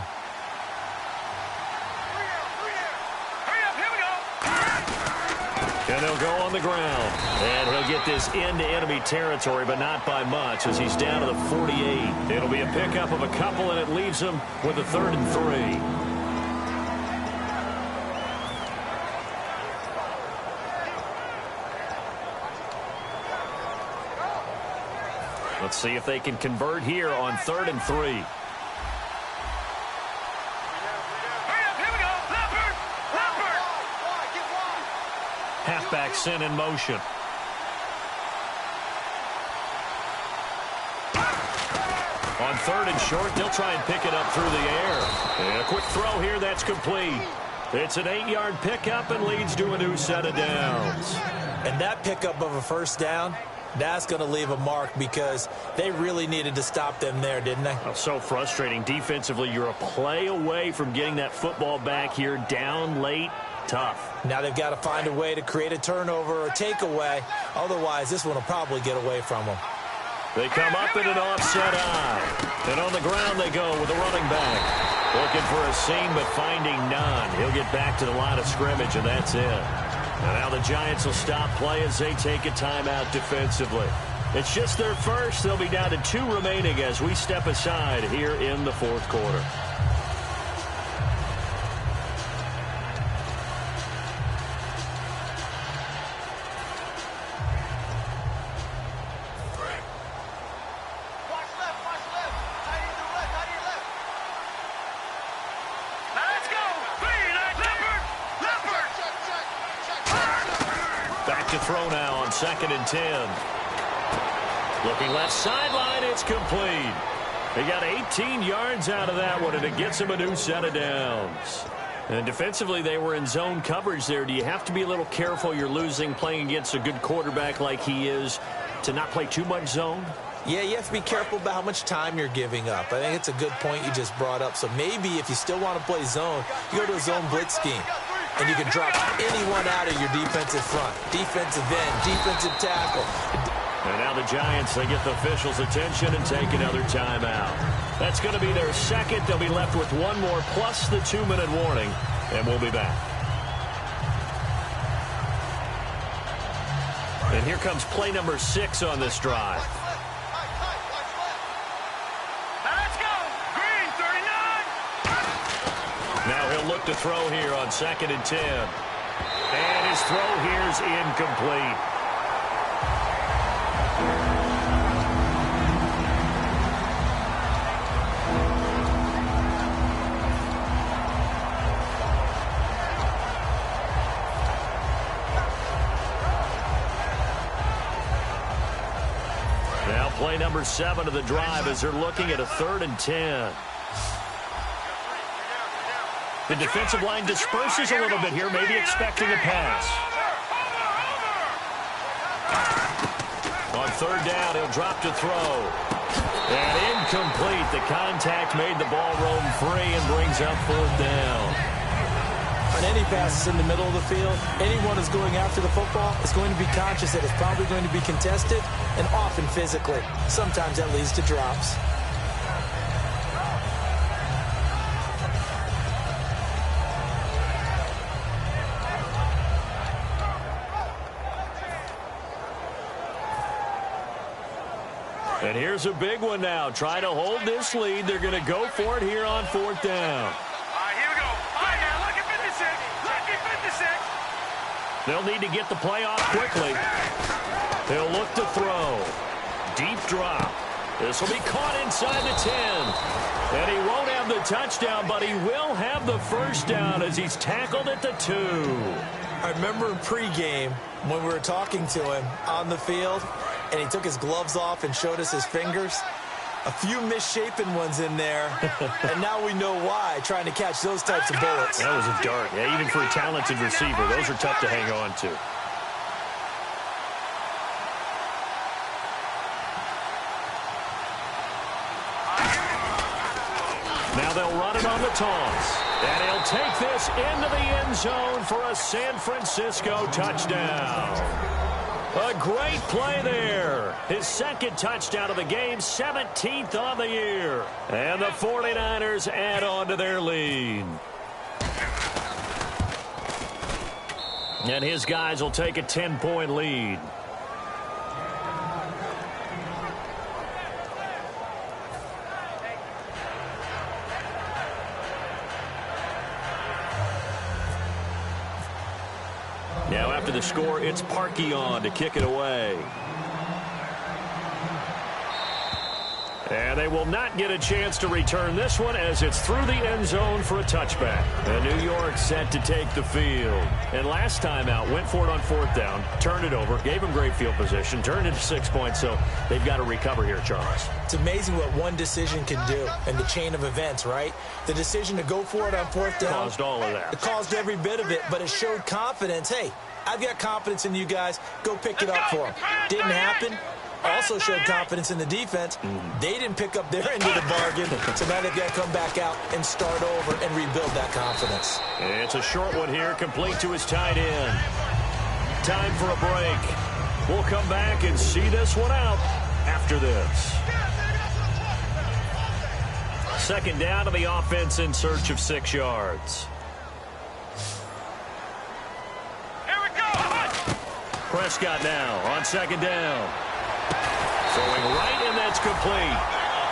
And they'll go on the ground. And he'll get this into enemy territory, but not by much as he's down to the 48. It'll be a pickup of a couple, and it leaves him with a 3rd and 3. Let's see if they can convert here on 3rd and 3. Halfback sent in motion. On 3rd and short, they'll try and pick it up through the air. And a quick throw here, that's complete. It's an 8-yard pickup and leads to a new set of downs. And that pickup of a first down, that's going to leave a mark because they really needed to stop them there, didn't they? Oh, so frustrating. Defensively, you're a play away from getting that football back here down late. Tough. Now they've got to find a way to create a turnover or takeaway. Otherwise, this one will probably get away from them. They come up in an offset eye. And on the ground they go with a running back. Looking for a seam, but finding none. He'll get back to the line of scrimmage, and that's it. And now the Giants will stop play as they take a timeout defensively. It's just their first. They'll be down to 2 remaining as we step aside here in the fourth quarter. To throw now on 2nd and 10. Looking left sideline, it's complete. They got 18 yards out of that one, and it gets them a new set of downs. And defensively, they were in zone coverage there. Do you have to be a little careful? You're losing playing against a good quarterback like he is to not play too much zone? Yeah, you have to be careful about how much time you're giving up. I think it's a good point you just brought up. So maybe if you still want to play zone, you go to a zone blitz scheme. And you can drop anyone out of your defensive front. Defensive end, defensive tackle. And now the Giants, they get the officials' attention and take another timeout. That's going to be their second. They'll be left with one more plus the 2-minute warning. And we'll be back. And here comes play number 6 on this drive. Let's go. Green, 39. Now he'll look to throw here on 2nd and 10. And his throw here is incomplete. Now play number 7 of the drive as they're looking at a 3rd and 10. The defensive line disperses a little bit here, maybe expecting a pass. On 3rd down, he'll drop to throw. And incomplete. The contact made the ball roam free and brings up 4th down. On any passes in the middle of the field, anyone who's going after the football is going to be conscious that it's probably going to be contested and often physically. Sometimes that leads to drops. And here's a big one now. Trying to hold this lead. They're going to go for it here on 4th down. All right, here we go. All right, now, look at 56. Look at 56. They'll need to get the play off quickly. They'll look to throw. Deep drop. This will be caught inside the 10. And he won't have the touchdown, but he will have the first down as he's tackled at the 2. I remember in pregame when we were talking to him on the field, and he took his gloves off and showed us his fingers. A few misshapen ones in there, and now we know why, trying to catch those types of bullets. That was a dart. Yeah, even for a talented receiver, those are tough to hang on to. Now they'll run it on the toss. And he'll take this into the end zone for a San Francisco touchdown. A great play there. His 2nd touchdown of the game, 17th on the year. And the 49ers add on to their lead. And his guys will take a 10-point lead. Now after the score, it's Parkey on to kick it away. And they will not get a chance to return this one as it's through the end zone for a touchback. And New York set to take the field. And last time out, went for it on 4th down, turned it over, gave them great field position, turned it to 6 points, so they've got to recover here, Charles. It's amazing what one decision can do in the chain of events, right? The decision to go for it on 4th down. Caused all of that. It caused every bit of it, but it showed confidence. Hey, I've got confidence in you guys. Go pick it up for them. Didn't happen. Also showed confidence in the defense. They didn't pick up their end of the bargain, so now they've got to come back out and start over and rebuild that confidence. It's a short one here, complete to his tight end. Time for a break. We'll come back and see this one out after this. 2nd down to the offense in search of 6 yards. Here we go. Prescott now on 2nd down. Throwing right, and that's complete.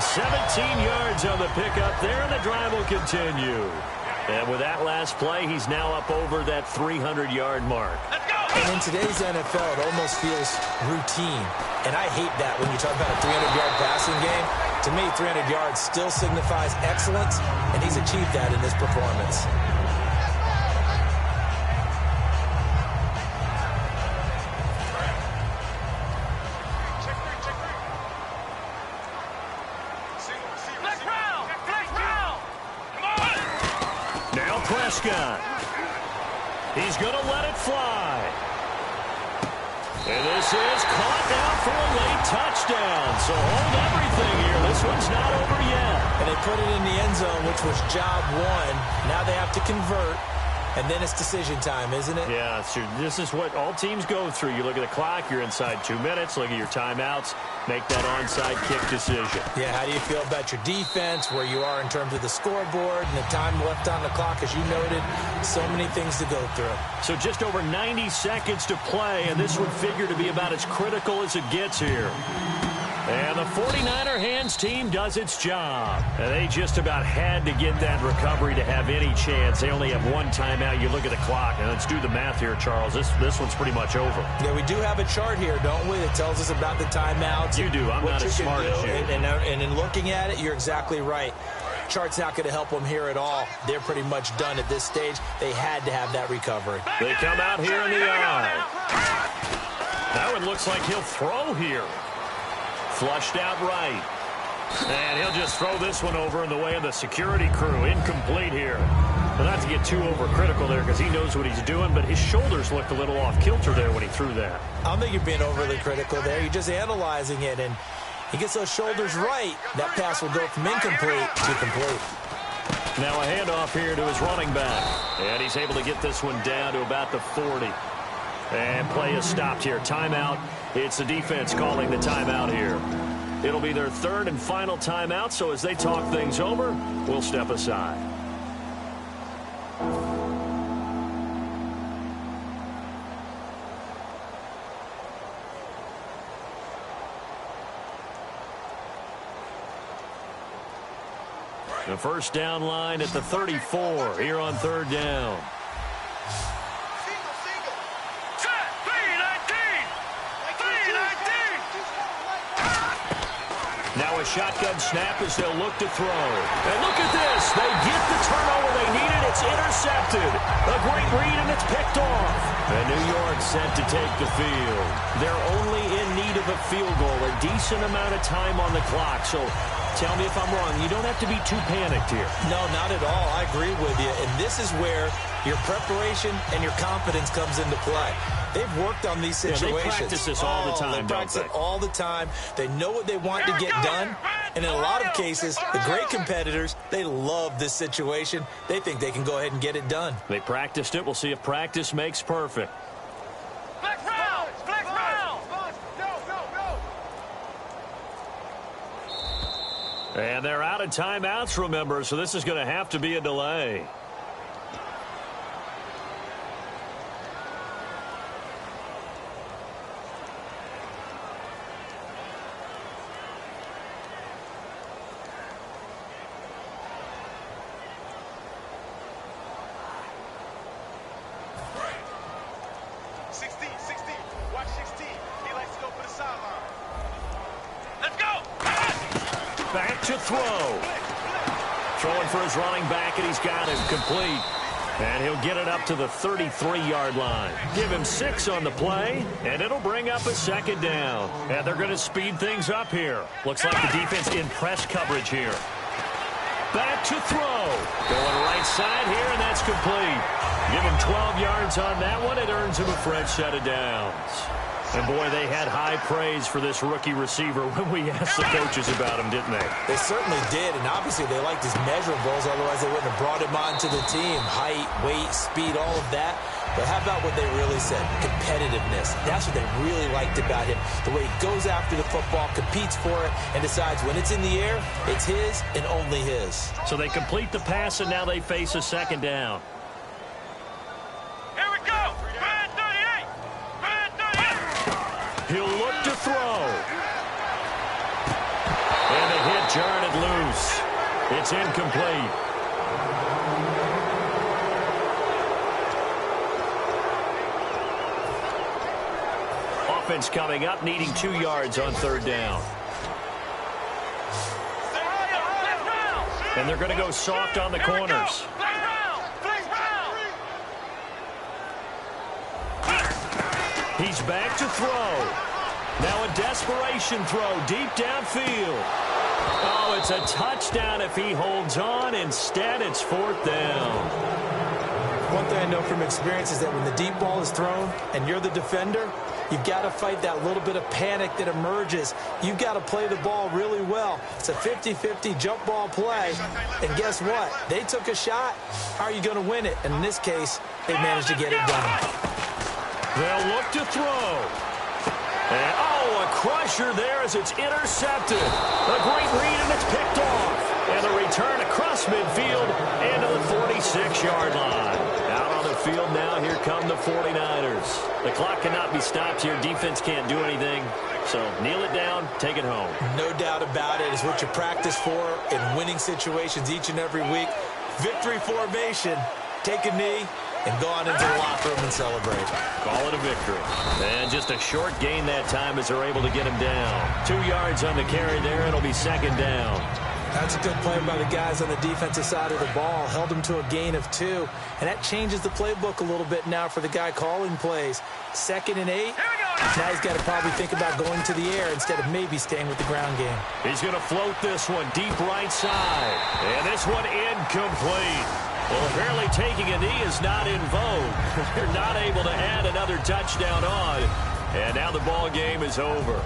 17 yards on the pickup there, and the drive will continue. And with that last play, he's now up over that 300-yard mark. Let's go. And in today's NFL, it almost feels routine. And I hate that when you talk about a 300-yard passing game. To me, 300 yards still signifies excellence, and he's achieved that in this performance. Prescott. He's going to let it fly. And this is caught now for a late touchdown. So hold everything here. This one's not over yet. And they put it in the end zone, which was job one. Now they have to convert. And then it's decision time, isn't it? Yeah, this is what all teams go through. You look at the clock, you're inside 2 minutes. Look at your timeouts. make that onside kick decision. Yeah, how do you feel about your defense, where you are in terms of the scoreboard, and the time left on the clock, as you noted? So many things to go through. So just over 90 seconds to play, and this would figure to be about as critical as it gets here. And the 49er hands team does its job. And they just about had to get that recovery to have any chance. They only have one timeout. You look at the clock, and let's do the math here, Charles. This one's pretty much over. Yeah, we do have a chart here, don't we, that tells us about the timeouts. You do. I'm not as smart as you. And in looking at it, you're exactly right. Chart's not going to help them here at all. They're pretty much done at this stage. They had to have that recovery. They come out here in the eye. That one looks like he'll throw here. Flushed out right. And he'll just throw this one over in the way of the security crew. Incomplete here. Well, not to get too overcritical there because he knows what he's doing, but his shoulders looked a little off kilter there when he threw that. I don't think you're being overly critical there. You're just analyzing it, and he gets those shoulders right. That pass will go from incomplete to complete. Now a handoff here to his running back. And he's able to get this one down to about the 40. And play is stopped here. Timeout. It's the defense calling the timeout here. It'll be their third and final timeout, so as they talk things over, we'll step aside. The first down line at the 34 here on third down. Now a shotgun snap as they'll look to throw. And look at this. They get the turnover they needed. It's intercepted. A great read, and it's picked off. And New York set to take the field. They're only in need of a field goal, a decent amount of time on the clock. So tell me if I'm wrong. You don't have to be too panicked here. No, not at all. I agree with you. And this is where your preparation and your confidence comes into play. They've worked on these situations. Yeah, they practice this all the time, they practice it all the time. They know what they want to get done. And in a lot of cases, the great competitors, they love this situation. They think they can go ahead and get it done. They practiced it. We'll see if practice makes perfect. Flex round! Flex round! Go! And they're out of timeouts, remember, so this is going to have to be a delay. Back to throw. Throwing for his running back, and he's got it complete. And he'll get it up to the 33-yard line. Give him 6 on the play, and it'll bring up a second down. And they're going to speed things up here. Looks like the defense in press coverage here. Back to throw. Going right side here, and that's complete. Give him 12 yards on that one. It earns him a fresh set of downs. And, boy, they had high praise for this rookie receiver when we asked the coaches about him, didn't they? They certainly did, and obviously they liked his measurables. Otherwise, they wouldn't have brought him onto the team. Height, weight, speed, all of that. But how about what they really said? Competitiveness. That's what they really liked about him. The way he goes after the football, competes for it, and decides when it's in the air, it's his and only his. So they complete the pass, and now they face a second down. Here we go! Red 38! Red 38! He'll look to throw. And the hit jarred it loose. It's incomplete. Offense coming up, needing 2 yards on third down. And they're going to go soft on the corners. He's back to throw. Now a desperation throw deep downfield. Oh, it's a touchdown if he holds on. Instead, it's fourth down. One thing I know from experience is that when the deep ball is thrown and you're the defender, you've got to fight that little bit of panic that emerges. You've got to play the ball really well. It's a 50-50 jump ball play. And guess what? They took a shot. How are you going to win it? And in this case, they managed to get it done. They'll look to throw. And, a crusher there as it's intercepted. A great read, and it's picked off. And the return across midfield and to the 46-yard line. Out on the field now, here come the 49ers. The clock cannot be stopped here. Defense can't do anything. So kneel it down, take it home. No doubt about it. It's what you practice for in winning situations each and every week. Victory formation. Take a knee and go on into the locker room and celebrate. Call it a victory. And just a short gain that time as they're able to get him down. 2 yards on the carry there. It'll be second down. That's a good play by the guys on the defensive side of the ball. Held them to a gain of 2. And that changes the playbook a little bit now for the guy calling plays. 2nd and 8. Now he's got to probably think about going to the air instead of maybe staying with the ground game. He's going to float this one deep right side. And this one incomplete. Well, apparently taking a knee is not in vogue. They're not able to add another touchdown on. And now the ball game is over.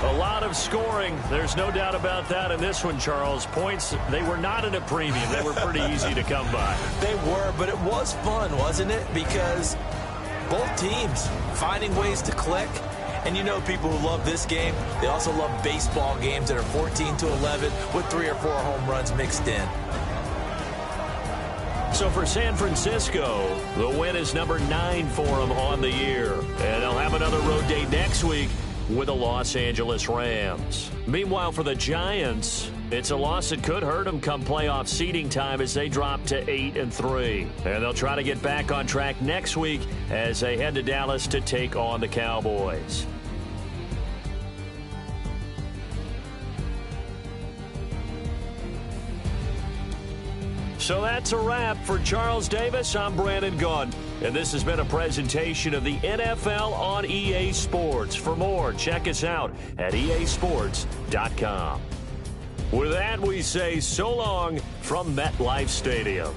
A lot of scoring. There's no doubt about that in this one, Charles. Points, they were not at a premium. They were pretty easy to come by. They were, but it was fun, wasn't it? Because both teams finding ways to click. And you know people who love this game, they also love baseball games that are 14-11 with 3 or 4 home runs mixed in. So for San Francisco, the win is number 9 for them on the year. And they'll have another road day next week with the Los Angeles Rams. Meanwhile, for the Giants, it's a loss that could hurt them come playoff seeding time as they drop to 8-3. And they'll try to get back on track next week as they head to Dallas to take on the Cowboys. So that's a wrap. For Charles Davis, I'm Brandon Gunn. And this has been a presentation of the NFL on EA Sports. For more, check us out at easports.com. With that, we say so long from MetLife Stadium.